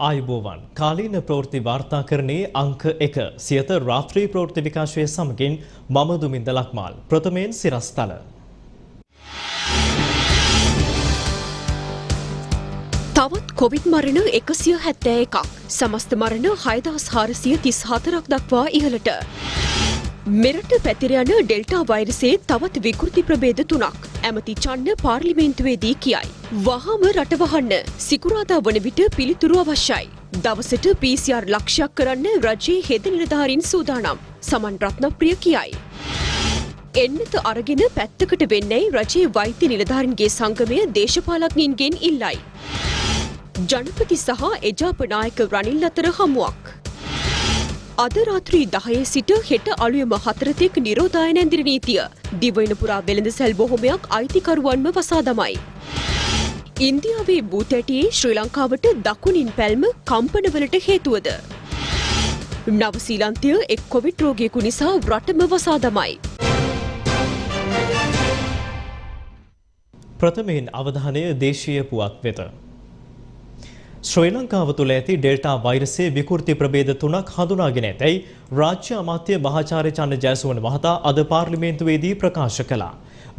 ආයුබෝවන් කාලීන ප්‍රවෘත්ති වාර්තාකරණයේ අංක 1 සියත රාත්‍රී ප්‍රවෘත්ති විකාශය සමගින් මම දුමින්ද ලක්මාල් ප්‍රථමයෙන් සිරස්තල. තවත් කොවිඩ් මරණ 171ක් සමස්ත මරණ 6434ක් දක්වා ඉහළට. මෙරට පැතිර යන ඩෙල්ටා වෛරසයේ තවත් විකෘති ප්‍රභේද 3ක් ඇමති චන්න පාර්ලිමේන්තුවේදී කියයි. වහාම රට වහන්න සිකුරාදා වන විට පිළිතුරු අවශ්‍යයි. දවසට PCR ලක්ෂයක් කරන්න රජයේ හෙද නිලධාරීන් සූදානම්. සමන් රත්නප්‍රිය කියයි. එන්නත අරගෙන පැත්තකට වෙන්නේ රජයේ වෛද්‍ය නිලධාරීන්ගේ සංගමය දේශපාලඥයින්ගෙන් ඉල්ලයි. ජනපති සහ එජාප නායක රනිල් අතර හමුවක්. අද රාත්‍රී 10 සිට හෙට අලුයම 4 තෙක් නිරෝධායන ඇඳිරි නීතිය දිවයින පුරා වෙළඳසැල් බොහොමයක් අයිතිකරුවන්ම වසා දමයි. ඉන්දියාවේ බූතැටියේ ශ්‍රී ලංකාවට දකුණින් පැල්ම කම්පනවලට හේතුවද? නවසීලන්තය එක් කොවිඩ් රෝගියෙකු නිසා රටම වසා දමයි. ප්‍රථමයෙන් අවධානය දේශීය පුවත් වෙත. ශ්‍රී ලංකාව තුළ ඇති ඩෙල්ටා වෛරසයේ විකෘති ප්‍රභේද 3ක් හඳුනාගෙන ඇතැයි රාජ්‍ය අමාත්‍ය මහාචාර්ය චන්න ජයසුමන මහතා අද පාර්ලිමේන්තුවේදී ප්‍රකාශ කළා.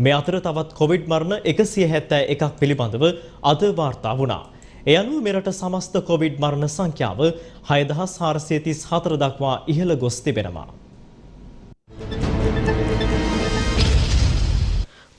මේ අතර තවත් කොවිඩ් මරණ 171ක් පිළිබඳව අද වාර්තා වුණා. ඒ අනුව මෙරට සමස්ත කොවිඩ් මරණ සංඛ්‍යාව 6434 දක්වා ඉහළ ගොස් තිබෙනවා.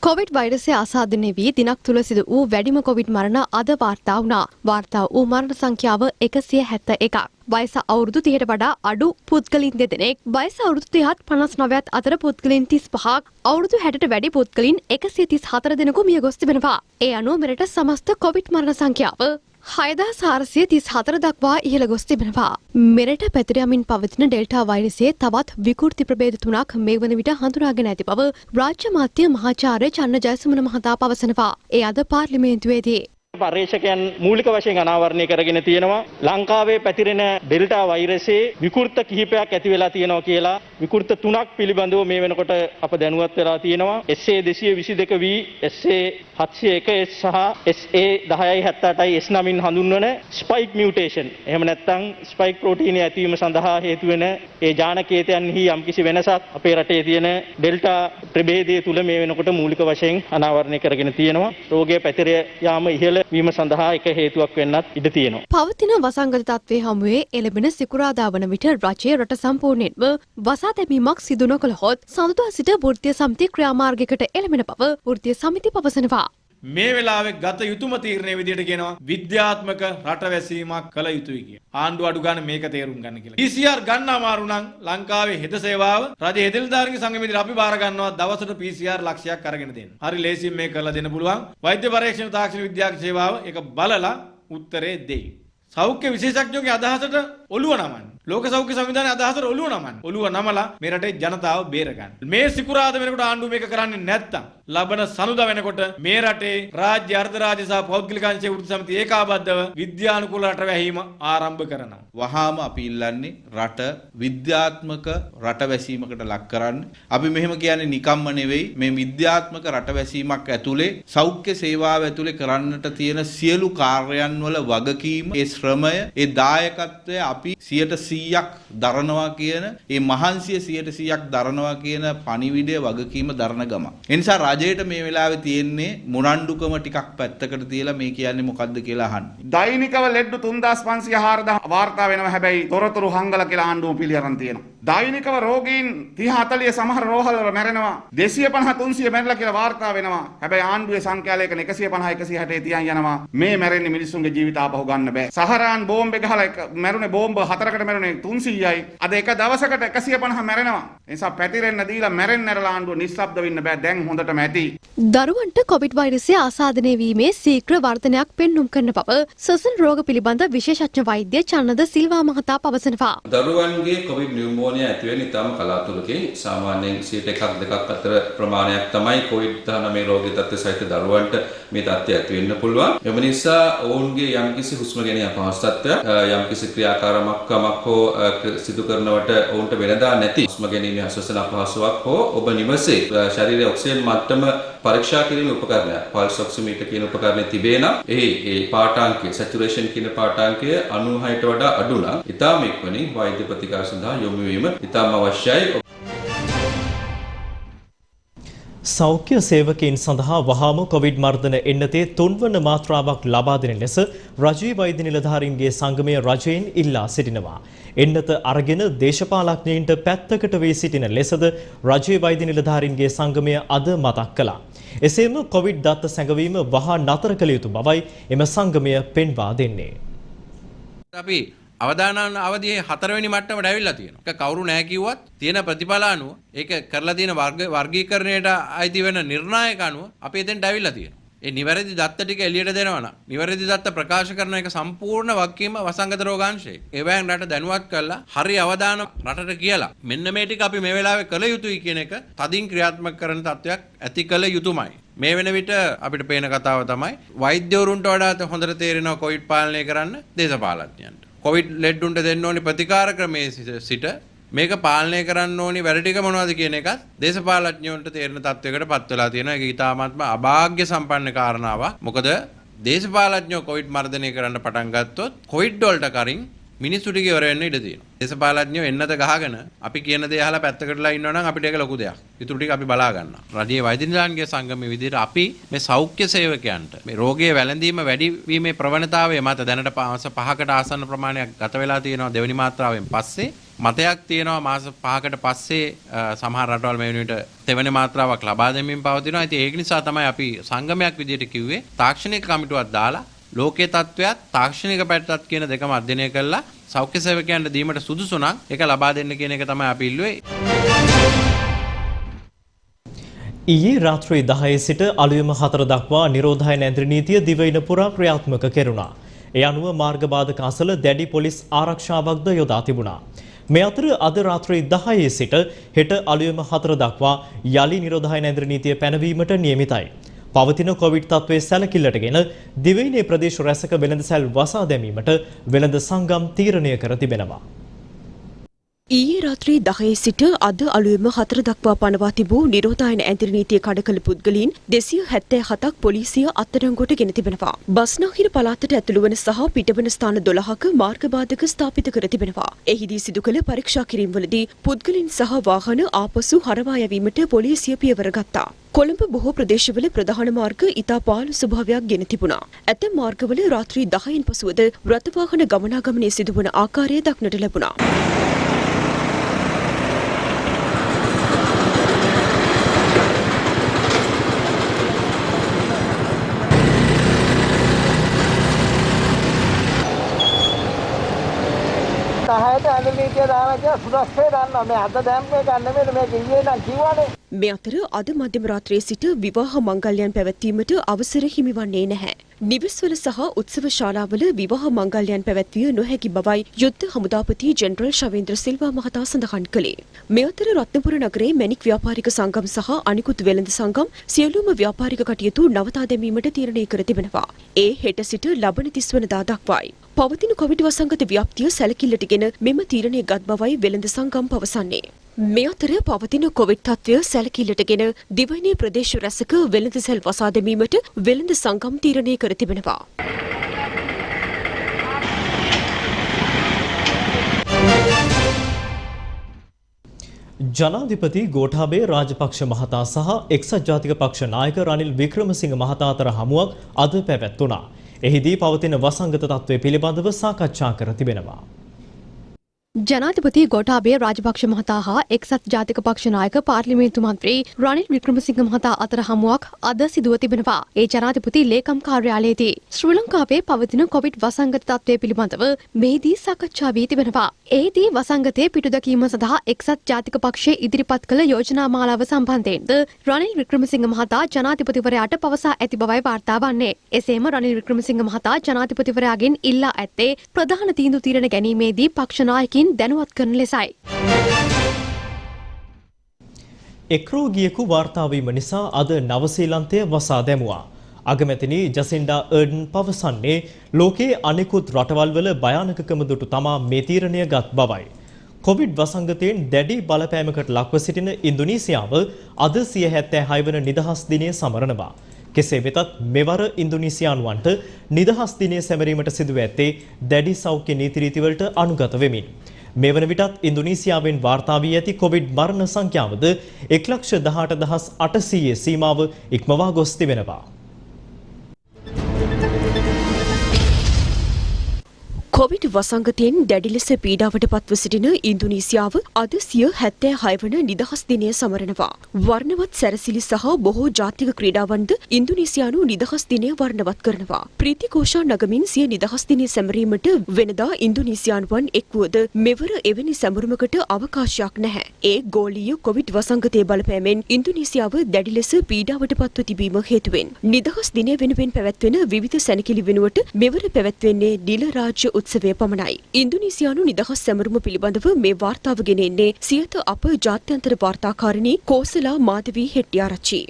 කොවිඩ් වෛරසය ආසාදනය වී දිනක් තුල සිදු වූ වැඩිම කොවිඩ් මරණ අද වාර්තා වුණා. වාර්තා වූ මරණ සංඛ්‍යාව 171ක්. වයස අවුරුදු 30ට වඩා අඩු පුද්ගලයන් දෙදෙනෙක්, වයස අවුරුදු 30ත් 59ත් අතර පුද්ගලයන් 35ක්, අවුරුදු 60ට වැඩි පුද්ගලයන් 134 දෙනෙකු මිය ගොස් තිබෙනවා. ඒ අනුව මෙරට සමස්ත කොවිඩ් මරණ සංඛ්‍යාව 6434 දක්වා ඉහළ ගොස් තිබෙනවා. මෙරට පැතිර යමින් පවතින ඩෙල්ටා වෛරසයේ තවත් විකෘති ප්‍රභේද 3ක් මේ වන විට හඳුනාගෙන ඇති බව රාජ්‍ය අමාත්‍ය මහාචාර්ය චන්න ජයසුමන මහතා පවසනවා. ඒ අද පාර්ලිමේන්තුවේදී පර්යේෂකයන් මූලික වශයෙන් අනාවරණය කරගෙන තියෙනවා ලංකාවේ පැතිරෙන ඩෙල්ටා වෛරසයේ විකෘත කිහිපයක් ඇති වෙලා තියෙනවා කියලා විකෘත 3ක් පිළිබඳව මේ වෙනකොට අප දැනුවත් වෙලා තියෙනවා. SA222V, SA701S සහ SA1078යි S9 හඳුන්වන ස්පයික් මියුටේෂන්. එහෙම නැත්නම් ස්පයික් ප්‍රෝටීනය ඇතිවීම සඳහා හේතු වෙන ඒ ජානකේතයන්හි යම්කිසි වෙනසක් අපේ රටේ තියෙන ඩෙල්ටා ප්‍රභේදය තුල මේ වෙනකොට මූලික වශයෙන් අනාවරණය කරගෙන තියෙනවා. රෝගය පැතිර යාම ඉහළ වීම සඳහා එක හේතුවක් වෙන්නත් ඉඩ තියෙනවා. පවතින වසංගත තත්ත්වයේ හමුවේ එළඹෙන සිකුරාදා වන විට රජයේ රට සම්පූර්ණයෙන්ම වසා දැමීමක් සිදු නොකළහොත් සඳුදා සිට වෘත්තීය සමිති ක්‍රියාමාර්ගයකට එළඹෙන බව වෘත්තීය සමිති පවසනවා. මේ වෙලාවේ ගත යුතුම තීරණය විදිහට කියනවා විද්‍යාත්මක රටවැසීමක් කළ යුතුයි කිය. ආණ්ඩුව අඩු ගන්න මේක තේරුම් ගන්න කියලා. PCR ගන්න අමාරු නම් ලංකාවේ හෙද සේවාව රජයේ හෙදනිලධාරීන්ගේ සංගමයේදී අපි බාර ගන්නවා දවසට PCR ලක්ෂයක් අරගෙන දෙන්න. හරි ලේසියෙන් මේක කරලා දෙන්න පුළුවන්. වෛද්‍ය පරීක්ෂණ තාක්ෂණ විද්‍යාඥ සේවාව ඒක බලලා උත්තරේ දෙයි. සෞඛ්‍ය විශේෂඥයෝගේ අදහසට ඔළුව නමන්න. ලෝක සෞඛ්‍ය සංවිධානයේ අදහසට ඔළුව නමන්න. ඔළුව නමලා මේ රටේ ජනතාව බේර ගන්න. මේ සිකුරාද වෙනකොට ආණ්ඩුව මේක කරන්නේ නැත්තම් ලබන සනුදා වෙනකොට මේ රටේ රාජ්‍ය අර්ධ රාජ්‍ය සහ පෞද්ගලික අංශයේ වෘත්ති සමිති ඒකාබද්ධව විද්‍යානුකූල රටවැහිම ආරම්භ කරනවා. වහාම අපි ඉල්ලන්නේ රට විද්‍යාත්මක රටවැසීමකට ලක් කරන්න. අපි මෙහෙම කියන්නේ නිකම්ම නෙවෙයි. මේ විද්‍යාත්මක රටවැසීමක් ඇතුලේ සෞඛ්‍ය සේවාව ඇතුලේ කරන්නට තියෙන සියලු කාර්යයන් වල වගකීම, ඒ ශ්‍රමය, ඒ දායකත්වය අපි 100%ක් දරනවා කියන, ඒ මහන්සිය 100%ක් දරනවා කියන පණිවිඩය වගකීම දරන ගම. ඒ නිසා රජයට මේ වෙලාවේ තියෙන්නේ මුණණ්ඩුකම ටිකක් පැත්තකට තියලා මේ කියන්නේ මොකද්ද කියලා අහන්න. දෛනිකව ලෙඩ්ඩු 3500 4000 වාර්තා වෙනවා. හැබැයි තොරතුරු හංගල කියලා ආණ්ඩුව පිළිඅරන් තියෙනවා. දෛනිකව රෝගීන් 30 40 සමහර රෝහල් වල මැරෙනවා. 250 300 මැරලා කියලා වාර්තා වෙනවා. හැබැයි ආණ්ඩුවේ සංඛ්‍යාලයක 150 160 තියන් යනවා. මේ මැරෙන්නේ මිනිස්සුන්ගේ ජීවිත ආපහු ගන්න බෑ. සහරාන් බෝම්බ ගහලා මැරුණේ බෝම්බ 4කට මැරුණේ 300යි. අද එක දවසකට 150 මැරෙනවා. ඒ නිසා පැතිරෙන්න දීලා මැරෙන්න ඇරලා ආණ්ඩුව නිස්සබ්ද වෙන්න බෑ. දැන් හොඳටම ඇති. දරුවන්ට කොවිඩ් වෛරසය ආසාදනය වීමේ ශීඝ්‍ර වර්ධනයක් පෙන්නුම් කරන බව සසන් රෝග පිළිබඳ විශේෂඥ වෛද්‍ය චන්නද සිල්වා මහතා පවසනවා. දරුවන්ගේ කොවිඩ් නියුමෝනියා නියුමෝනියා ඇති වෙන ඉතාම කලාතුරකින් සාමාන්‍යයෙන් 1%ක් 2% අතර ප්‍රමාණයක් තමයි COVID-19 රෝගී තත්ත්වය සහිත දරුවන්ට මේ තත්ත්වය ඇති වෙන්න පුළුවන්. එම නිසා ඔවුන්ගේ යම්කිසි හුස්ම ගැනීම අපහසුතාවයක් යම්කිසි ක්‍රියාකාරකමක් හෝ සිදු කරනවට ඔවුන්ට වෙනදා නැති හුස්ම ගැනීම අස්වසන අපහසුතාවක් හෝ ඔබ නිවසේ ශරීරයේ ඔක්සිජන් මට්ටම පරීක්ෂා කිරීමේ උපකරණයක් පල්ස් ඔක්සිමීටර් කියන උපකරණය තිබේ නම් ඒ පාඨාංකය සැචුරේෂන් කියන පාඨාංකය 96ට වඩා අඩු නම් ඉතාම ඉක්මනින් වෛද්‍ය ප්‍රතිකාර සඳහා යොමු වීම ඉතාම අවශ්‍යයි. සෞඛ්‍ය සේවකයන් සඳහා වහාම කොවිඩ් මර්ධන එන්නතේ 3 වන මාත්‍රාවක් ලබා දෙන ලෙස රජයේ වෛද්‍ය නිලධාරීන්ගේ සංගමය රජයෙන් ඉල්ලා සිටිනවා. එන්නත අරගෙන දේශපාලඥයින්ට පැත්තකට වී සිටින ලෙසද රජයේ වෛද්‍ය නිලධාරීන්ගේ සංගමය අද මතක් කළා. එසේම කොවිඩ් දත්ත සැඟවීම වහා නතර කළ යුතු බවයි එම සංගමය පෙන්වා දෙන්නේ. අපි අවදානන අවධියේ 4 වෙනි මට්ටමට ඇවිල්ලා තියෙනවා. ඒක කවුරු නැහැ කිව්වත් තියෙන ප්‍රතිඵල අනුව ඒක කරලා තියෙන වර්ගීකරණයට අයිති වෙන නිර්ණායක අනුව අපි එතෙන්ට ඇවිල්ලා තියෙනවා. ඒ නිවැරදි දත්ත ටික එළියට දෙනවා නම් නිවැරදි දත්ත ප්‍රකාශ කරන එක සම්පූර්ණ වගකීම වසංගත රෝගාංශයේ. ඒවැන් රට දැනුවත් කරලා හරි අවදාන රටට කියලා මෙන්න මේ ටික අපි මේ වෙලාවේ කළ යුතුයි කියන එක තදින් ක්‍රියාත්මක කරන තත්වයක් ඇති කළ යුතුමයි. මේ වෙන විට අපිට පේන කතාව තමයි වෛද්‍යවරුන්ට වඩා හොඳට තේරෙනවා කොවිඩ් පාලනය කරන්න දේශපාලඥයන්ට. කොවිඩ් ලෙඩ්ඩුන්ට දෙන්න ඕනි ප්‍රතිකාර ක්‍රමයේ සිට මේක පාලනය කරන්න ඕනි වැඩ ටික මොනවද කියන එකත් දේශපාලඥයන්ට තේරෙන තත්වයකට පත් වෙලා තියෙනවා. ඒක ඊටාත්ම අභාග්‍ය සම්පන්න කාරණාවක්. මොකද දේශපාලඥයෝ කොවිඩ් මර්ධනය කරන්න පටන් ගත්තොත් කොවිඩ් වලට කරින් මිනිස්සු ටික ඉවර වෙන්න ඉඩ තියෙනවා. දේශපාලඥයෝ එන්නත ගහගෙන අපි කියන දේ අහලා පැත්තකටලා ඉන්නවා නම් අපිට ඒක ලොකු දෙයක්. ඊටු ටික අපි බලා ගන්නවා. රජයේ වෛද්‍ය නිලධාරීන්ගේ සංගමයේ විදිහට අපි මේ සෞඛ්‍ය සේවකයන්ට මේ රෝගයේ වැළඳීම වැඩි වීමේ ප්‍රවණතාවය මත දැනට මාස 5කට ආසන්න ප්‍රමාණයක් ගත වෙලා තියෙනවා දෙවෙනි මාත්‍රාවෙන් පස්සේ. මතයක් තියෙනවා මාස 5කට පස්සේ සමහර රටවල් මේ වෙනුවට තෙවැනි මාත්‍රාවක් ලබා දෙමින් පවතිනවා. ඉතින් ඒක නිසා තමයි අපි සංගමයක් විදිහට කිව්වේ තාක්ෂණික කමිටුවක් දාලා ලෝකයේ තත්ත්වයක් තාක්ෂණික පැත්තත් කියන දෙකම අධ්‍යයනය කළා සෞඛ්‍ය සේවකයන්ට දීමට සුදුසු නම් ඒක ලබා දෙන්න කියන එක තමයි අපි ඉල්ලුවේ. ඊයේ රාත්‍රී 10 සිට අලුයම 4 දක්වා නිරෝධායන ඇඳරි නීතිය දිවයින පුරා ක්‍රියාත්මක කෙරුණා. ඒ අනුව මාර්ග බාධක අසල දැඩි පොලිස් ආරක්ෂාවක්ද යොදා තිබුණා. මේ අතර අද රාත්‍රී 10 සිට හෙට අලුයම 4 දක්වා යලි නිරෝධායන ඇඳරි නීතිය පැනවීමට නියමිතයි. පවතින කොවිඩ් තත්ත්වයේ සැලකිල්ලටගෙන දිවයිනේ ප්‍රදේශ රැසක වෙළඳසැල් වසා දැමීමට වෙළඳ සංගම් තීරණය කර තිබෙනවා. ඊයේ රාත්‍රී 10 සිට අද අලුයම 4 දක්වා පනවා තිබූ නිරෝධායන ඇඳරි නීතිය කඩකළ පුද්ගලයන් 277ක් පොලිසිය අත්අඩංගුවට ගෙන තිබෙනවා. බස්නාහිර පළාතට ඇතුළු වන සහ පිටවන ස්ථාන 12ක මාර්ග බාධක ස්ථාපිත කර තිබෙනවා. එහිදී සිදු කළ පරීක්ෂා කිරීම්වලදී පුද්ගලයන් සහ වාහන ආපසු හරවා යැවීමට පොලිසිය පියවර ගත්තා. කොළඹ බොහෝ ප්‍රදේශවල ප්‍රධාන මාර්ග ඉතා පාළු ස්වභාවයක් ගෙන තිබුණා. ඇතැම් මාර්ගවල රාත්‍රී 10න් පසුවද රථ වාහන ගමනාගමනය සිදුවන ආකාරය දක්නට ලැබුණා. මේ අතර අද මධ්‍යම රාත්‍රියේ සිට විවාහ මංගල්‍යයන් පැවැත්වීමට අවසර හිමිවන්නේ නැහැ. නිවෙස්වල සහ උත්සව ශාලාවල විවාහ මංගල්‍යයන් පැවැත්විය නොහැකි බවයි යුද්ධ හමුදාපති ජෙනරල් ශවේන්ද්‍ර සිල්වා මහතා සඳහන් කළේ. මේ අතර රත්නපුර නගරයේ මැණික් ව්‍යාපාරික සංගම් සහ අනිකුත් වෙළඳ සංගම් සියලුම ව්‍යාපාරික කටයුතු නවතා දැමීමට තීරණය කර තිබෙනවා. ඒ හෙට සිට ලබන 30 වනදා දක්වායි. පවතින කොවිඩ් වසංගත ව්‍යාප්තිය සැලකිල්ලටගෙන මෙම තීරණය ගත් බවයි වෙළඳ සංගම් පවසන්නේ. මේ අතර පවතින කොවිඩ් තත්ත්වය සැලකිල්ලටගෙන දිවයිනේ ප්‍රදේශ රැසක වෙළඳසැල් වසා දැමීමට වෙළඳ සංගම් තීරණය කර තිබෙනවා. ජනාධිපති ගෝඨාභය රාජපක්ෂ මහතා සහ එක්සත් ජාතික පක්ෂ නායක රනිල් වික්‍රමසිංහ මහතා අතර හමුවක් අද පැවැත්වුණා. එහිදී පවතින වසංගත තත්ත්වය පිළිබඳව සාකච්ඡා කර තිබෙනවා. ජනාධිපති ගෝඨාභය රාජපක්ෂ මහතා හා එක්සත් ජාතික පක්ෂ නායක පාර්ලිමේන්තු මන්ත්‍රී රනිල් වික්‍රමසිංහ මහතා අතර හමුවක් අද සිදුව තිබෙනවා. ඒ ජනාධිපති ලේකම් කාර්යාලයේදී ශ්‍රී ලංකාවේ පවතින කොවිඩ් වසංගත තත්ත්වය පිළිබඳව මෙහිදී සාකච්ඡා වී තිබෙනවා. එහිදී වසංගතයේ පිටුදැකීම සඳහා එක්සත් ජාතික පක්ෂය ඉදිරිපත් කළ යෝජනා මාලාව සම්බන්ධයෙන්ද රනිල් වික්‍රමසිංහ මහතා ජනාධිපතිවරයාට පවසා ඇති බවයි වාර්තා වන්නේ. එසේම රනිල් වික්‍රමසිංහ මහතා ජනාධිපතිවරයාගෙන් ඉල්ලා ඇත්තේ ප්‍රධාන තීන්දුව తీරන ගැනීමේදී පක්ෂ නායකින් දැනුවත් කරන ලෙසයි. එක් රෝගියෙකු වාර්තා වීම නිසා අද නවසීලන්තය වසා දැමුවා. අගමැතිනි ජසින්ඩා අර්ඩන් පවසන්නේ ලෝකයේ අනෙකුත් රටවල් වල භයානකකම දුටු තමා මේ තීරණය ගත් බවයි. කොවිඩ් වසංගතයෙන් දැඩි බලපෑමකට ලක්ව සිටින ඉන්දුනීසියාව අද 176 වන නිදහස් දිනය සමරනවා. කෙසේ වෙතත් මෙවර ඉන්දුනීසියානුවන්ට නිදහස් දිනය සැමරීමට සිදුව ඇත්තේ දැඩි සෞඛ්‍ය නීති රීතිවලට අනුගත වෙමින්. මේ වන විටත් ඉන්දුනීසියාවෙන් වාර්තා වී ඇති කොවිඩ් මරණ සංඛ්‍යාවද 1,18,800 සීමාව ඉක්මවා ගොස් තිබෙනවා. කොවිඩ් වසංගතයෙන් දැඩි ලෙස පීඩාවට පත්ව සිටින ඉන්දුනීසියාව අද 176 වන නිදහස් දිනය සමරනවා. වර්ණවත් සැරසිලි සහ බොහෝ ජාතික ක්‍රීඩාවන්ද ඉන්දුනීසියානු නිදහස් දිනය වර්ණවත් කරනවා. ප්‍රීතිഘോഷා නගමින් සිය නිදහස් දිනය සැමරීමට වෙනදා ඉන්දුනීසියානුවන් එක්වුවද මෙවර එවැනි සැමරුමකට අවකාශයක් නැහැ. ඒ ගෝලීය කොවිඩ් වසංගතයේ බලපෑමෙන් ඉන්දුනීසියාව දැඩි ලෙස පීඩාවට පත්ව තිබීම හේතුවෙන් නිදහස් දිනය වෙනුවෙන් පැවැත්වෙන විවිධ සැනකෙළි වෙනුවට මෙවර පැවැත්වෙන්නේ නිල රාජ්‍ය උත්සවය පමණයි. ඉන්දුනීසියානු නිදහස් සැමරුම පිළිබඳව මේ වාර්තාව ගෙන එන්නේ සියත අප ජාත්‍යන්තර වාර්තාකාරිණී කෝසලා මාධවී හෙට්ටිආරච්චි.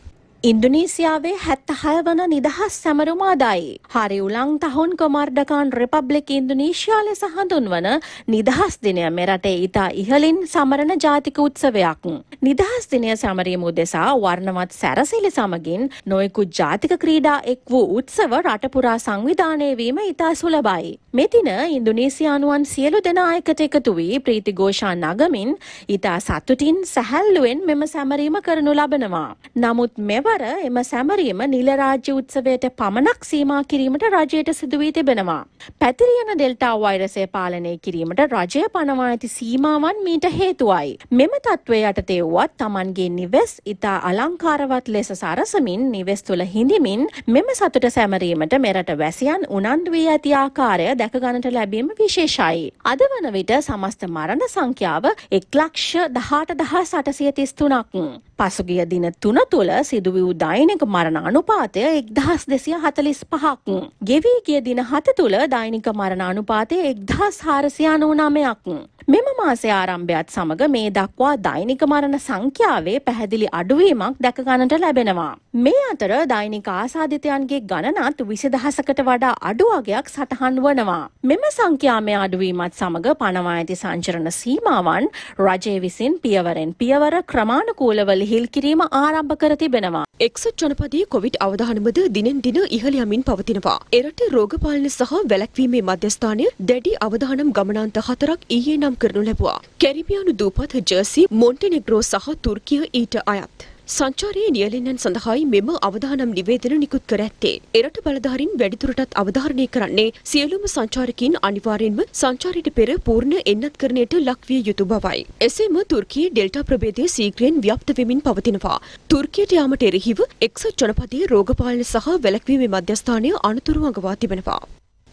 ඉන්දුනීසියාවේ 76 වන නිදහස් සැමරුම අදයි. හරි උලං තහුන් කොමාර්ඩකාන් රිපබ්ලික් ඉන්දුනීසියා ලෙස හඳුන්වන නිදහස් දිනය මෙරටේ ඉතා ඉහළින් සමරන ජාතික උත්සවයක්. නිදහස් දිනය සැමරීම උදෙසා වර්ණවත් සැරසිලි සමගින් නොයෙකුත් ජාතික ක්‍රීඩා එක් වූ උත්සව රට පුරා සංවිධානය වීම ඉතා සුලභයි. මෙදින ඉන්දුනීසියානුවන් සියලු දෙනා එකට එකතු වී ප්‍රීතිഘോഷා නගමින් ඉතා සතුටින් සැහැල්ලුවෙන් මෙම සැමරීම කරනු ලබනවා. නමුත් මෙවර එම සැමරීම නිල රාජ්‍ය උත්සවයට පමණක් සීමා කිරීමට රජයට සිදු වී තිබෙනවා. පැතිරියන ඩෙල්ටා වෛරසය පාලනය කිරීමට රජය පනවා ඇති සීමාවන් මීට හේතුවයි. මෙම තත්ත්වය යටතේ වුවත් Tamanගේ නිවෙස් ඉතා අලංකාරවත් ලෙස සරසමින් නිවෙස් තුළ හිඳමින් මෙම සතුට සැමරීමට මෙරට වැසියන් උනන්දු වී ඇති ආකාරය දැක ගන්නට ලැබීම විශේෂයි. අද වන විට සමස්ත මරණ සංඛ්‍යාව 1,18,833ක්. පසුගිය දින 3 තුළ සිදු වූ දෛනික මරණ අනුපාතය 1,245ක්. ගෙවී ගිය දින 7 තුළ දෛනික මරණ අනුපාතය 1,499ක්. මෙම මාසයේ ආරම්භයත් සමග මේ දක්වා දෛනික මරණ සංඛ්‍යාවේ පැහැදිලි අඩුවීමක් දැක ගන්නට ලැබෙනවා. මේ අතර දෛනික ආසාදිතයන්ගේ ගණනත් 20,000කට වඩා අඩු වගයක් සටහන් වනවා. මෙම සංඛ්‍යාමය අඩුවීමත් සමග පනවා ඇති සංචරණ සීමාවන් රජය විසින් පියවරෙන් පියවර ක්‍රමානුකූලව ලිහිල් කිරීම ආරම්භ කර තිබෙනවා. එක්සත් ජනපදයේ කොවිඩ් අවදානමද දිනෙන් දින ඉහළ යමින් පවතිනවා. එරට රෝගපාලන සහ වැළැක්වීමේ මධ්‍යස්ථානය දැඩි අවදානම් ගමනාන්ත 4ක් ඊයේ නම් කරනු ලැබුවා. කැරිබියානු දූපත් ජර්සි, මොන්ටෙනෙග්‍රෝ සහ තුර්කිය ඊට අයත්. සංචාරයේ නියැලෙන්නන් සඳහායි මෙම අවදානම් නිවේදන නිකුත් කර ඇත්තේ. එරට බලධාරීන් වැඩිදුරටත් අවධාරණය කරන්නේ සියලුම සංචාරකීන් අනිවාර්යෙන්ම සංචාරයට පෙර පූර්ණ එන්නත්කරණයට ලක්විය යුතු බවයි. එසේම තුර්කියේ ඩෙල්ටා ප්‍රභේදය සීඝ්‍රයෙන් ව්‍යාප්ත වෙමින් පවතිනවා. තුර්කියට යාමට එරෙහිව එක්සත් ජනපදයේ රෝගපාලන සහ වැළැක්වීමේ මධ්‍යස්ථානය අනතුරු අඟවා තිබෙනවා.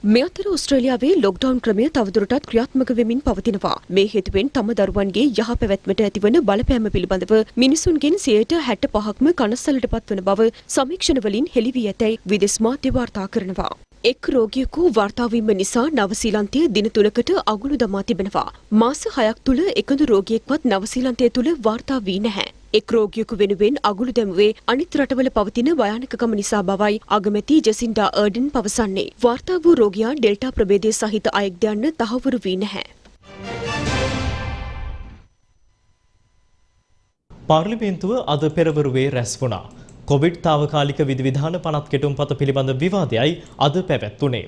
මේ අතර ඕස්ට්‍රේලියාවේ ලොක්ඩවුන් ක්‍රමය තවදුරටත් ක්‍රියාත්මක වෙමින් පවතිනවා. මේ හේතුවෙන් තම දරුවන්ගේ යහපැවැත්මට ඇතිවන බලපෑම පිළිබඳව මිනිසුන්ගෙන් 65%ක්ම කනස්සල්ලට පත්වන බව සමීක්ෂණ වලින් හෙළි වී ඇතැයි විදෙස් මාධ්‍ය වාර්තා කරනවා. එක් රෝගියෙකු වාර්තා වීම නිසා නවසීලන්තය දින 3කට අගුළු දමා තිබෙනවා. මාස 6ක් තුල එකදු රෝගියෙක්වත් නවසීලන්තය තුල වාර්තා වී නැහැ. එක් රෝගියෙකු වෙනුවෙන් අගුළු දැමුවේ අනිත් රටවල පවතින භයානකකම නිසා බවයි අගමැති ජෙසින්ඩා අර්ඩන් පවසන්නේ. වාර්තා වූ රෝගියා ඩෙල්ටා ප්‍රභේදය සහිත අයෙක්ද යන්න තහවුරු වී නැහැ. පාර්ලිමේන්තුව අද පෙරවරුවේ රැස් වුණා. කොවිඩ් තාවකාලික විධිවිධාන පනත් කෙටුම්පත පිළිබඳ විවාදයයි අද පැවැත්වුණේ.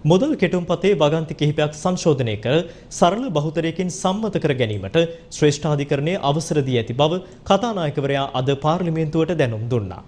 මුදල් කෙටුම්පතේ වගන්ති කිහිපයක් සංශෝධනය කර සරල බහුතරයකින් සම්මත කර ගැනීමට ශ්‍රේෂ්ඨාධිකරණයේ අවසර දී ඇති බව කතානායකවරයා අද පාර්ලිමේන්තුවට දැනුම් දුන්නා.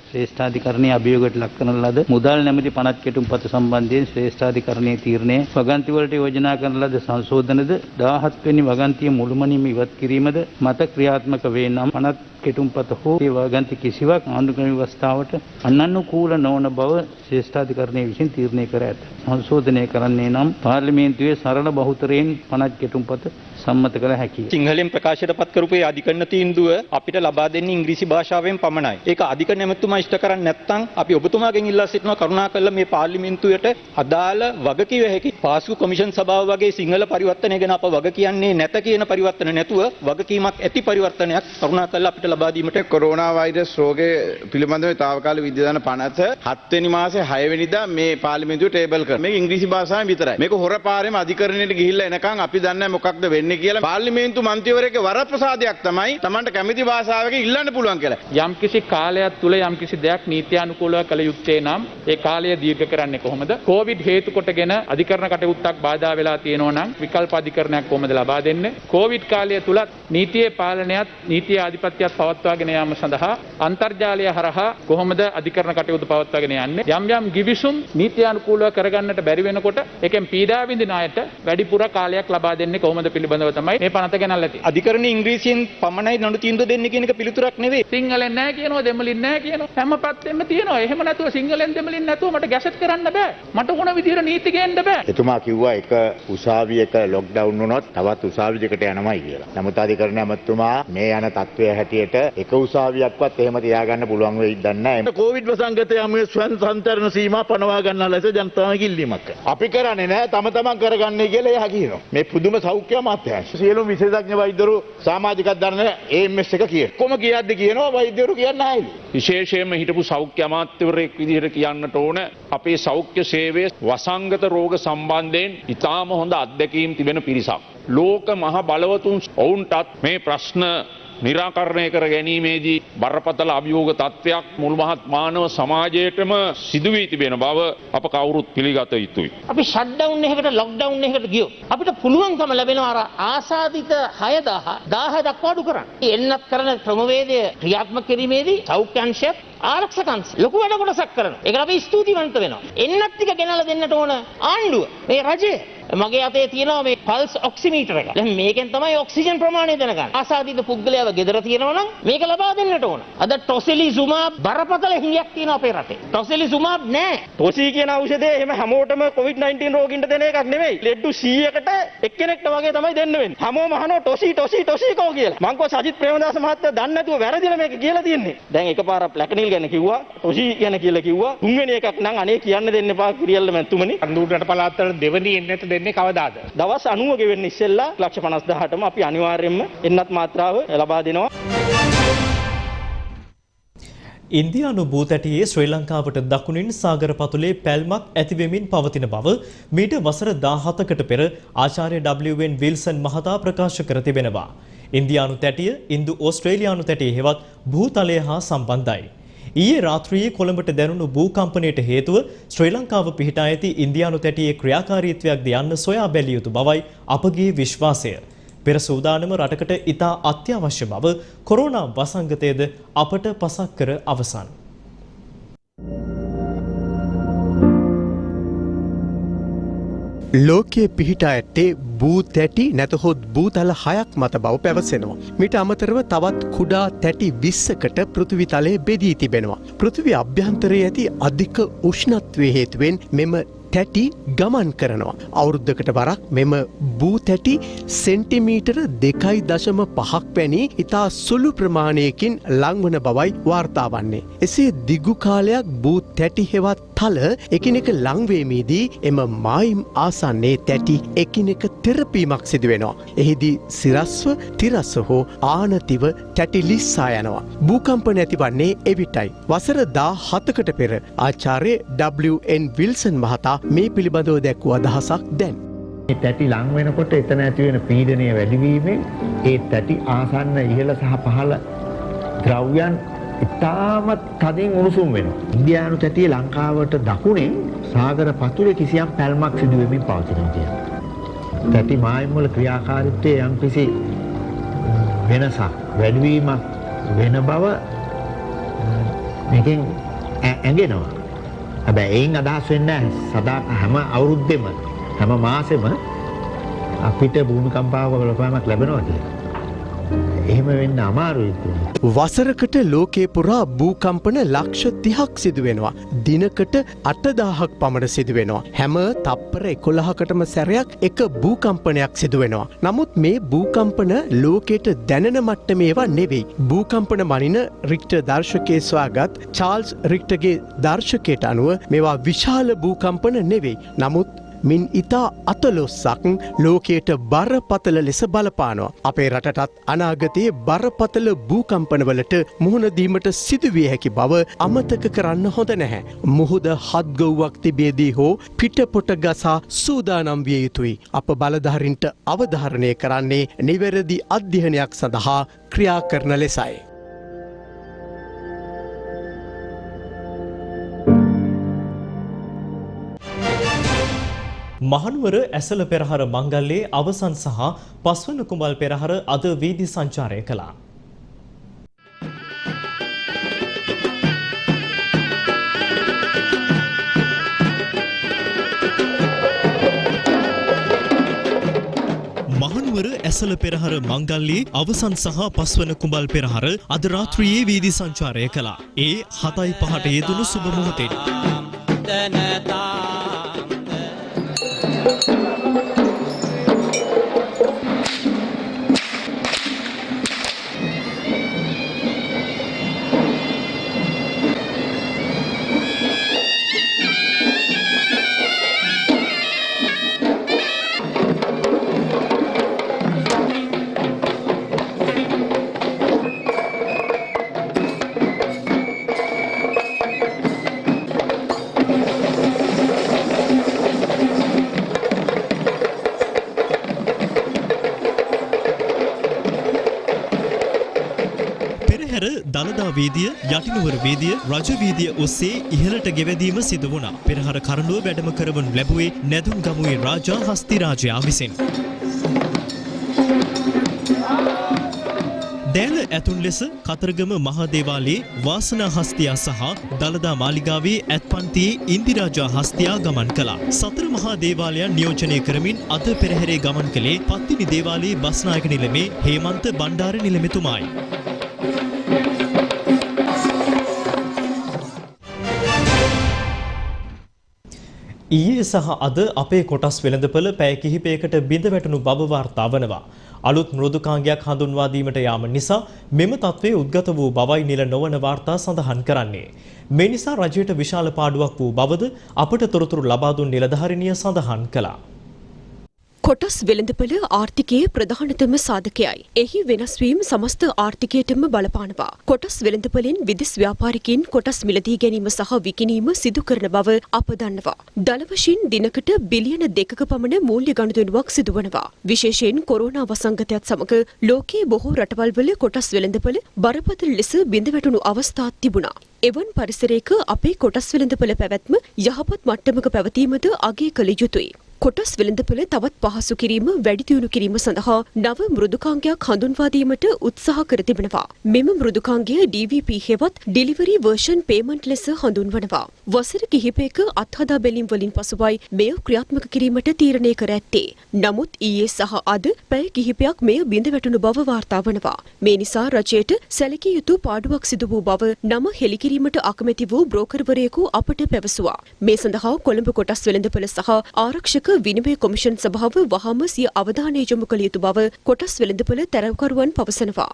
ශ්‍රේෂ්ඨාධිකරණයේ අභියෝගයට ලක් කරන ලද මුදල් නැමැති පනත් කෙටුම්පත සම්බන්ධයෙන් ශ්‍රේෂ්ඨාධිකරණයේ තීරණය වගන්ති වලට යෝජනා කරන ලද සංශෝධනද 17 වෙනි වගන්තිය මුළුමනින්ම ඉවත් කිරීමද මත ක්‍රියාත්මක වේ නම් පනත් කෙටුම්පත හෝ ඒ වගන්ති කිසිවක් ආණ්ඩුක්‍රම ව්‍යවස්ථාවට අනනුකූල නොවන බව ශ්‍රේෂ්ඨාධිකරණය විසින් තීරණය කර ඇත. සංශෝධනය කරන්නේ නම් පාර්ලිමේන්තුවේ සරල බහුතරයෙන් පනත් කෙටුම්පත සම්මත කළ හැකියි. සිංහලෙන් ප්‍රකාශයට පත් කරපු ඒ අධිකරණ තීන්දුව අපිට ලබා දෙන්නේ ඉංග්‍රීසි භාෂාවෙන් පමණයි. ඒක අධිකරණ ඇමතුමා ඉෂ්ට කරන්නේ නැත්නම් අපි ඔබතුමාගෙන් ඉල්ලා සිටිනවා කරුණාකරලා මේ පාර්ලිමේන්තුවට අදාළ වගකීම හැකි පාස්කු කොමිෂන් සභාව වගේ සිංහල පරිවර්තනය ගැන අප වග කියන්නේ නැත කියන පරිවර්තන නැතුව වගකීමක් ඇති පරිවර්තනයක් කරුණාකරලා අපිට ලබා දීමට කොරෝනා වෛරස් රෝගය පිළිබඳව තාවකාලික විද්‍යාදාන පනත 7 වෙනි මාසේ 6 වෙනිදා මේ පාර්ලිමේන්තුවේ ටේබල් කරා. මේක ඉංග්‍රීසි භාෂාවෙන් විතරයි. මේක හොරපාරෙම අධිකරණයට ගිහිල්ලා එනකන් අපි දන්නේ මොකක්ද වෙන්නේ කියලා පාර්ලිමේන්තු මන්ත්‍රීවරයෙක්ගේ වරප්‍රසාදයක් තමයි Tamanට කැමති භාෂාවක ඉල්ලන්න පුළුවන් කියලා. යම්කිසි කාලයක් තුල යම්කිසි දෙයක් නීත්‍යානුකූලව කළ යුත්තේ නම් ඒ කාලය දීර්ඝ කරන්නේ කොහොමද? කොවිඩ් හේතු කොටගෙන අධිකරණ කටයුත්තක් බාධා වෙලා තියෙනවා නම් විකල්ප අධිකරණයක් කොහොමද ලබා දෙන්නේ? කොවිඩ් කාලය තුලත් නීතියේ පාලනයත් නීතිය ආධිපත්‍යයත් පවත්වාගෙන යාම සඳහා අන්තර්ජාලය හරහා කොහොමද අධිකරණ කටයුතු පවත්වාගෙන යන්නේ? යම් යම් ගිවිසුම් නීත්‍යානුකූලව කරගන්නට බැරි වෙනකොට ඒකෙන් පීඩා විඳින අයට වැඩිපුර කාලයක් ලබා දෙන්නේ කොහොමද පිළිබඳව තමයි මේ පනත ගෙනල්ලා තියෙන්නේ. අධිකරණ ඉංග්‍රීසියෙන් පමණයි නඩු තීන්දුව දෙන්නේ කියන එක පිළිතුරක් නෙවෙයි. සිංහලෙන් නැහැ කියනවා දෙමළින් නැහැ කියනවා හැම පැත්තෙම තියෙනවා. එහෙම නැතුව සිංහලෙන් දෙමළින් නැතුව මට ගැසට් කරන්න බෑ. මට ඕන විදිහට නීති ගේන්න බෑ. එතුමා කිව්වා එක උසාවියක ලොක්ඩවුන් වුණොත් තවත් උසාවි දෙකට යනමයි කියලා. නමුත් අධිකරණ ඇමතුමා මේ යන තත්ත්වය හැටියට එක උසාවියක්වත් එහෙම තියාගන්න පුළුවන් වෙයිද දන්නේ නැහැ. කොවිඩ් වසංගතය යමුවේ ස්වයං සංචරණ සීමා පනවා ගන්න ලෙස ජනතාවගේ ඉල්ලීමක්. අපි කරන්නේ නැහැ තම තමන් කරගන්නේ කියලා එයා කියනවා. මේ පුදුම සෞඛ්‍ය අමාත්‍යාංශ සියලුම විශේෂඥ වෛද්‍යවරු සමාජිකක් දරන AMS එක කියන. කොම කියද්ද කියනවා වෛද්‍යවරු කියන්නේ නැහැලු. විශේෂයෙන්ම හිටපු සෞඛ්‍ය අමාත්‍යවරයෙක් විදිහට කියන්නට ඕන අපේ සෞඛ්‍ය සේවයේ වසංගත රෝග සම්බන්ධයෙන් ඉතාම හොඳ අත්දැකීම් තිබෙන පිරිසක්. ලෝක මහ බලවතුන් ඔවුන්ටත් මේ ප්‍රශ්න निराकरණය කර ගැනීමේදී බරපතල අභියෝග තත්ත්වයක් මුළු මහත් මානව සමාජයේටම සිදු වී තිබෙන බව අප කවුරුත් පිළිගත යුතුයි. අපි ෂට්ඩවුන් එකකට ලොක්ඩවුන් එකකට ගියොත් අපිට පුළුවන්කම ලැබෙනවා අර ආසාදිත 6000 දක්වා අඩු කරන්න. එන්නත් කරන ක්‍රමවේදය ක්‍රියාත්මක කිරීමේදී සෞඛ්‍ය අංශයත් ආරක්ෂක අංශ ලොකු වැඩ කොටසක් කරනවා. ඒකට අපි ස්තුතිවන්ත වෙනවා. එන්නත් ටික ගෙනල්ලා දෙන්නට ඕන ආණ්ඩුව මේ රජය. මගේ අතේ තියෙනවා මේ පල්ස් ඔක්සිමීටර් එක. දැන් මේකෙන් තමයි ඔක්සිජන් ප්‍රමාණය දැනගන්නේ. ආසාදිත පුද්ගලයාව ගෙදර තියෙනවා නම් මේක ලබා දෙන්නට ඕන. අද ටොසිලිසුමාබ් බරපතල හිඟයක් තියෙනවා අපේ රටේ. ටොසිලිසුමාබ් නෑ. ටොසි කියන ඖෂධය එහෙම හැමෝටම COVID-19 රෝගීන්ට දෙන එකක් නෙවෙයි. ලෙඩ්ඩු 100කට එක්කෙනෙක්ට වගේ තමයි දෙන්න වෙන්නේ. හැමෝම අහනවා ටොසි කෝ කියලා. මං කෝ සජිත් ප්‍රේමදාස මහත්තයා දන්නේ නැතුව වැරදිලා මේක කියලා තියෙන්නේ. දැන් එකපාරක් ප්ලැකනිල් ගැන කිව්වා, ටොසි ගැන කියලා කිව්වා. තුන්වෙනි එකක් නම් අනේ කියන්න දෙන්න එපා කිරියල්ල මැතිතුමනි. අඳුරට පළාත්වල දෙවෙනි එන්නට දෙන්නේ කවදාද? දවස් 90 ගෙවෙන්න ඉස්සෙල්ලා 50000ටම අපි අනිවාර්යයෙන්ම එන්නත් මාත්‍රාව ලබා දෙනවා. ඉන්දියානු භූතැටියේ ශ්‍රී ලංකාවට දකුණින් සාගර පතුලේ පැල්මක් ඇතිවෙමින් පවතින බව මීට වසර 17කට පෙර ආචාර්ය W.N. විල්සන් මහතා ප්‍රකාශ කර තිබෙනවා. ඉන්දියානු තැටිය ඉන්දු ඕස්ට්‍රේලියානු තැටිය හෙවත් භූතලය හා සම්බන්ධයි. ඊයේ රාත්‍රියේ කොළඹට දැනුණු භූකම්පනයට හේතුව ශ්‍රී ලංකාව පිහිටා ඇති ඉන්දියානු තැටියේ ක්‍රියාකාරීත්වයක්ද යන්න සොයා බැලිය යුතු බවයි අපගේ විශ්වාසය. පෙර සූදානම රටකට ඉතා අත්‍යවශ්‍ය බව කොරෝනා වසංගතයේද අපට පසක් කර අවසන්. ලෝකයේ පිහිටා ඇත්තේ භූ තැටි නැතහොත් භූතල 6ක් මත බව පැවසෙනවා. මීට අමතරව තවත් කුඩා තැටි 20කට පෘථිවි තලයේ බෙදී තිබෙනවා. පෘථිවි අභ්‍යන්තරයේ ඇති අධික උෂ්ණත්වයේ හේතුවෙන් මෙම තැටි ගමන් කරනවා. අවුරුද්දකට වරක් මෙම භූ තැටි සෙන්ටිමීටර 2.5ක් වැනි ඉතා සුළු ප්‍රමාණයකින් ලංවන බවයි වාර්තා වන්නේ. එසේ දිගු කාලයක් භූ තැටි හෙවත් තල එකිනෙක ලංවීමේදී එම මායිම් ආසන්නයේ තැටි එකිනෙක තෙරපීමක් සිදු වෙනවා. එහිදී සිරස්ව තිරස්ව හෝ ආනතිව තැටි ලිස්සා යනවා. භූකම්පන ඇතිවන්නේ එවිටයි. වසර 17කට පෙර ආචාර්ය W.N. විල්සන් මහතා මේ පිළිබඳව දැක්වූ අදහසක් දැන්. මේ තැටි ලං වෙනකොට එතන ඇති වෙන පීඩනය වැඩි වීමෙන් ඒ තැටි ආසන්න ඉහළ සහ පහළ ද්‍රව්‍යයන් ඉතාමත් තදින් උණුසුම් වෙනවා. ඉන්දියානු තැටිය ලංකාවට දකුණෙන් සාගර පතුලේ කිසියම් පැල්මක් සිදු වෙමින් පවතිනවා කියලා. තැටි මායිම් වල ක්‍රියාකාරීත්වයේ යම්කිසි වෙනසක් වැඩිවීමක් වෙන බව මේකෙන් ඇඟෙනවා. හැබැයි එයින් අදහස් වෙන්නේ සදා හැම අවුරුද්දෙම හැම මාසෙම අපිට භූමිකම්පාවක බලපෑමක් ලැබෙනවා කියලා. එහෙම වෙන්න අමාරුයි කොහොමද? වසරකට ලෝකේ පුරා භූකම්පන ලක්ෂ 30ක් සිදු වෙනවා. දිනකට 8000ක් පමණ සිදු වෙනවා. හැම තප්පර 11කටම සැරයක් එක භූකම්පනයක් සිදු වෙනවා. නමුත් මේ භූකම්පන ලෝකයට දැනෙන මට්ටමේ ඒවා නෙවෙයි. භූකම්පන මනින රික්ටර් දර්ශකයේ සොයාගත් චාල්ස් රික්ටර්ගේ දර්ශකයට අනුව මේවා විශාල භූකම්පන නෙවෙයි. නමුත් මින් ඉතා අතලොස්සක් ලෝකයට බරපතල ලෙස බලපානවා. අපේ රටටත් අනාගතයේ බරපතල භූකම්පනවලට මුහුණ දීමට සිදුවිය හැකි බව අමතක කරන්න හොඳ නැහැ. මුහුද හත්ගොව්වක් තිබේදී හෝ පිටපොට ගසා සූදානම් විය යුතුයි. අප බලධාරීන්ට අවධාරණය කරන්නේ නිවැරදි අධ්‍යයනයක් සඳහා ක්‍රියා කරන ලෙසයි. මහනුවර ඇසල පෙරහර මංගල්‍යයේ අවසන් සහ පස්වන කුඹල් පෙරහර අද වීදි සංචාරය කළා. මහනුවර ඇසල පෙරහර මංගල්‍යයේ අවසන් සහ පස්වන කුඹල් පෙරහර අද රාත්‍රියේ වීදි සංචාරය කළා. ඒ 7:05ට යෙදුණු සුබ මොහොතේ දළදා වීදිය, යටිනුවර වීදිය, රජ වීදිය ඔස්සේ ඉහළට ගෙවැදීම සිදු වුණා. පෙරහර කරඬුව වැඩම කරවනු ලැබුවේ නැදුම් ගමුවේ රාජා හස්තිරාජයා විසින්. දෑල ඇතුන් ලෙස කතරගම මහදේවාලයේ වාසනා හස්තියා සහ දළදා මාලිගාවේ ඇත්පන්තියේ ඉන්දිරාජා හස්තියා ගමන් කළා. සතර මහා දේවාලයන් නියෝජනය කරමින් අද පෙරහැරේ ගමන් කළේ පත්තිනි දේවාලයේ බස්නායක නිලමේ හේමන්ත බණ්ඩාර නිලමෙතුමායි. ඊයේ සහ අද අපේ කොටස් වෙළඳපොළ පැය කිහිපයකට බිඳ වැටුණු බව වාර්තා වනවා. අලුත් මෘදුකාංගයක් හඳුන්වා දීමට යාම නිසා මෙම තත්ත්වයේ උද්ගත වූ බවයි නිල නොවන වාර්තා සඳහන් කරන්නේ. මේ නිසා රජයට විශාල පාඩුවක් වූ බවද අපට තොරතුරු ලබා දුන් නිලධාරිනිය සඳහන් කළා. කොටස් වෙළඳපොළ ආර්ථිකයේ ප්‍රධානතම සාධකයයි. එහි වෙනස් වීම සමස්ත ආර්ථිකයටම බලපානවා. කොටස් වෙළඳපොළෙන් විදෙස් ව්‍යාපාරිකයින් කොටස් මිලදී ගැනීම සහ විකිණීම සිදු කරන බව අප දන්නවා. දල වශයෙන් දිනකට බිලියන 2ක පමණ මූල්‍ය ගනුදෙනුවක් සිදුවනවා. විශේෂයෙන් කොරෝනා වසංගතයත් සමග ලෝකයේ බොහෝ රටවල් වල කොටස් වෙළඳපොළ බරපතල ලෙස බිඳ වැටුණු අවස්ථාත් තිබුණා. එවන් පරිසරයක අපේ කොටස් වෙළඳපොළ පැවැත්ම යහපත් මට්ටමක පැවතීමද අගය කළ යුතුයි. කොටස් වෙළඳපොළ තවත් පහසු කිරීම වැඩි දියුණු කිරීම සඳහා නව මෘදුකාංගයක් හඳුන්වා දීමට උත්සාහ කර තිබෙනවා. මෙම මෘදුකාංගය DVP හෙවත් Delivery Version Payment ලෙස හඳුන්වනවා. වසර කිහිපයක අත්හදා බැලීම් වලින් පසුවයි මෙය ක්‍රියාත්මක කිරීමට තීරණය කර ඇත්තේ. නමුත් ඊයේ සහ අද පැය කිහිපයක් මෙය බිඳ වැටුණු බව වාර්තා වනවා. මේ නිසා රජයට සැලකිය යුතු පාඩුවක් සිදු වූ බව නම හෙළි කිරීමට අකමැති වූ බ්‍රෝකර්වරයෙකු අපට පැවසුවා. මේ සඳහා කොළඹ කොටස් වෙළඳපොළ සහ ආරක්ෂක විනිමය කොමිෂන් සභාව වහාම සිය අවධානය යොමු කළ යුතු බව කොටස් වෙළඳපොළ තැරවකරුවන් පවසනවා.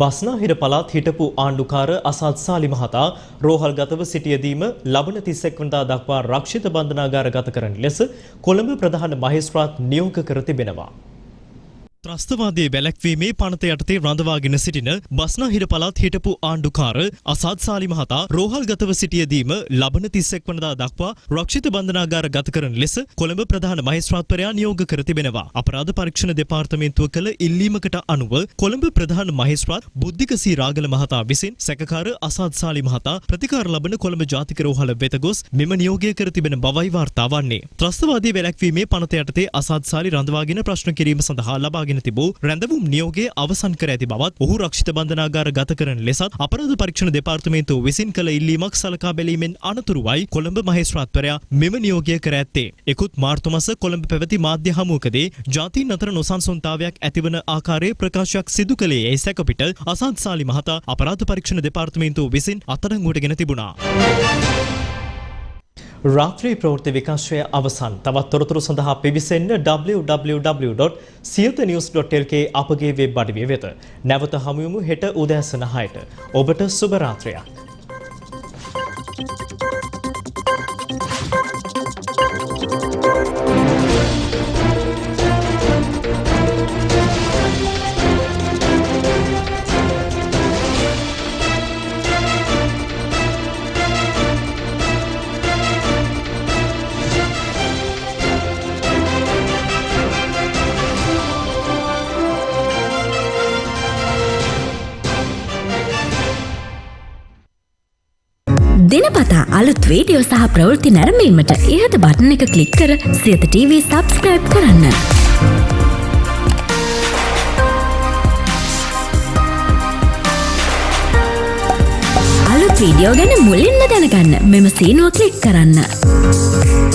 බස්නාහිර පළාත් හිටපු ආණ්ඩුකාර අසාද් සාලි මහතා රෝහල්ගතව සිටියදීම ලබන 31 වෙනිදා දක්වා රක්ෂිත බන්ධනාගාර ගත කරන ලෙස කොළඹ ප්‍රධාන මහේස්ත්‍රාත් නියෝග කර තිබෙනවා. ත්‍රස්තවාදයේ වැළැක්වීමේ පනත යටතේ රඳවාගෙන සිටින බස්නාහිර පළාත් හිටපු ආණ්ඩුකාර අසාද් සාලි මහතා රෝහල්ගතව සිටියදීම ලබන 31 වෙනිදා දක්වා රක්ෂිත බන්ධනාගාර ගත කරන ලෙස කොළඹ ප්‍රධාන මහේස්ත්‍රාත්වරයා නියෝග කර තිබෙනවා. අපරාධ පරීක්ෂණ දෙපාර්තමේන්තුව කළ ඉල්ලීමකට අනුව කොළඹ ප්‍රධාන මහේස්ත්‍රාත් බුද්ධික සී රාගල මහතා විසින් සැකකාර අසාද් සාලි මහතා ප්‍රතිකාර ලබන කොළඹ ජාතික රෝහල වෙත ගොස් මෙම නියෝගය කර තිබෙන බවයි වාර්තා වන්නේ. ත්‍රස්තවාදයේ වැළැක්වීමේ පනත යටතේ අසාද් සාලි රඳවාගෙන ප්‍රශ්න කිරීම සඳහා ලබා ලබාගෙන තිබූ රැඳවුම් නියෝගය අවසන් කර ඇති බවත් ඔහු රක්ෂිත බන්ධනාගාර ගත කරන ලෙසත් අපරාධ පරීක්ෂණ දෙපාර්තමේන්තුව විසින් කළ ඉල්ලීමක් සලකා බැලීමෙන් අනතුරුවයි කොළඹ මහේස්ත්‍රාත්වරයා මෙම නියෝගය කර ඇත්තේ. ඉකුත් මාර්තු මාස කොළඹ පැවති මාධ්‍ය හමුවකදී ජාතීන් අතර නොසන්සුන්තාවයක් ඇතිවන ආකාරයේ ප්‍රකාශයක් සිදු කළේ ඒ සැකපිට අසාද් සාලි මහතා අපරාධ පරීක්ෂණ දෙපාර්තමේන්තුව විසින් අත්අඩංගුවට ගෙන තිබුණා. රාත්‍රී ප්‍රවෘත්ති විකාශය අවසන්. තවත් තොරතුරු සඳහා පිවිසෙන්න www.siyathanews.lk අපගේ වෙබ් අඩවිය වෙත. නැවත හමුවෙමු හෙට උදෑසන 6ට. ඔබට සුබ රාත්‍රියක්. දිනපතා අලුත් වීඩියෝ සහ ප්‍රවෘත්ති නැරඹීමට ඉහත බටන් එක ක්ලික් කර සියත TV සබ්ස්ක්‍රයිබ් කරන්න. අලුත් වීඩියෝ ගැන මුලින්ම දැනගන්න මෙම සීනුව ක්ලික් කරන්න.